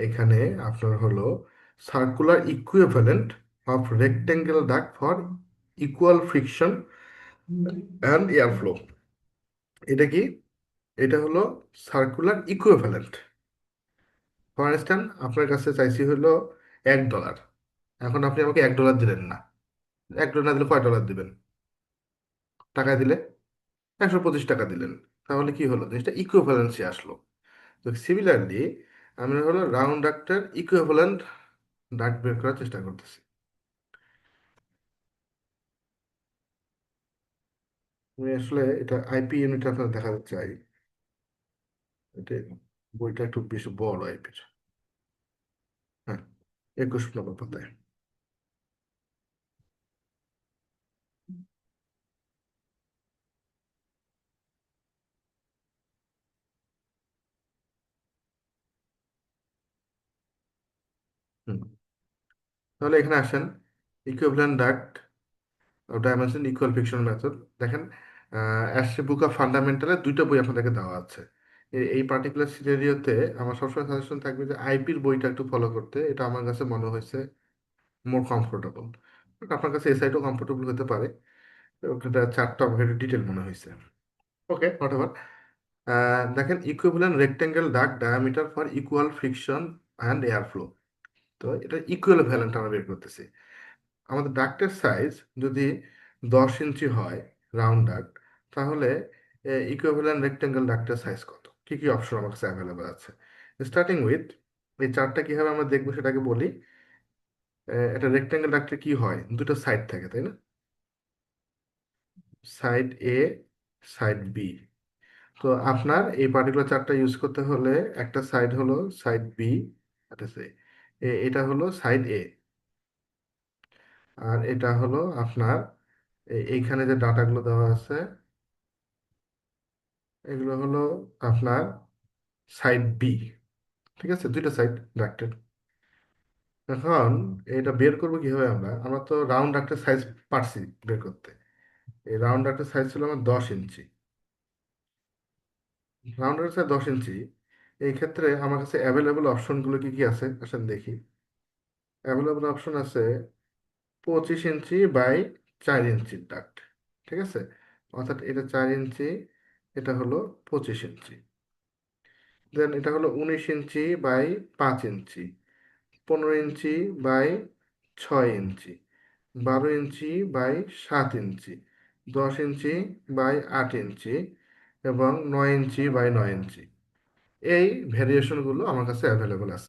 এখানে আপনার হলো circular equivalent of rectangle duct for equal friction and air flow. এটা কি? এটা হলো সার্কুলার ইকুইভ্যালেন্ট। ফর ইনস্ট্যান্স আপনার কাছে চাইছি হলো $1। এখন আপনি আমাকে $1 দিলেন না। $1 না দিলে কয় ডলার দিবেন? টাকায় দিলে 125 টাকা দিলেন। তাহলে কি হলো? জিনিসটা ইকুইভ্যালেন্সি আসলো। তো সিমিলারলি আমরা হলো রাউন্ড ডাক্টের ইকুইভ্যালেন্ট ডাক্ট বের করার চেষ্টা করতেছি। আমি আসলে এটা আইপি ইউনিট আপনার দেখাতে চাই। এটা বইটা একটু বেশি বড় আইপির। হ্যাঁ, 21 নম্বর পাতায়। হুম। তাহলে এখানে আসেন, equivalent duct dimension equal fiction method. দেখেন, অ্যাশে বুক অফ ফান্ডামেন্টালের দুইটা বই আপনাদেরকে দেওয়া আছে। এই পার্টিকুলার সিনারিওতে আমার সবসময় সাজেশন থাকবে যে আইপির বইটা একটু ফলো করতে। এটা আমার কাছে মনে হয়েছে মোর কমফোর্টেবল। আপনার কাছে এই সাইডও কমফোর্টেবল হতে পারে। ওটা চারটা আমাকে একটু ডিটেল মনে হয়েছে। ওকে, হোয়াট এভার। দেখেন, ইকুইভ্যালেন্ট রেক্টেঙ্গেল ডাক diameter for equal friction and air flow. তো এটা ইকুইভ্যালেন্ট আমরা বের করতেছি। আমাদের ডাক্টের সাইজ যদি 10 ইঞ্চি হয়, রাউন্ড ডাক্ট, তাহলে ইকুইভ্যালেন্ট রেক্টেঙ্গেল ডাক্টের সাইজ কত? কি কি অপশন আমার কাছে অ্যাভেলেবল আছে? স্টার্টিং উইথ এই চারটা কিভাবে আমরা দেখবো সেটাকে বলি। একটা রেক্টেঙ্গেল ডাক্টের কি হয়? দুটো সাইড থাকে, তাই না? সাইড এ, সাইড বি। তো আপনার এই পার্টিকুলার চার্টটা ইউজ করতে হলে একটা সাইড হলো সাইড বি, এটা হলো সাইড এ, আর এটা হলো আপনার এইখানে যে ডাটাগুলো দেওয়া আছে এগুলো হলো আপনার সাইড বি। ঠিক আছে, দুইটা সাইড ডাক্টের। এখন এটা বের করবো কিভাবে? আমরা আমরা তো রাউন্ড ডাক্টের সাইজ পারছি বের করতে। এই রাউন্ড ডাক্টের সাইজ ছিল আমার 10 ইঞ্চি। রাউন্ড ডাক্টের সাইজ 10 ইঞ্চি। এই ক্ষেত্রে আমার কাছে অ্যাভেলেবল অপশনগুলো কি কি আছে আসেন দেখি। অ্যাভেলেবল অপশন আছে 25 ইঞ্চি বাই 4 ইঞ্চির ডাক্ট। ঠিক আছে, অর্থাৎ এটা 4 ইঞ্চি, এটা হলো 25 ইঞ্চি। দেন এটা হলো 19 inch by 5 inch, 15 inch by 6 inch, 12 inch by 7 inch, 10 inch by 8 inch, এবং 9 ইঞ্চি বাই 9 ইঞ্চি। এই ভেরিয়েশনগুলো আমার কাছে অ্যাভেলেবল আছে।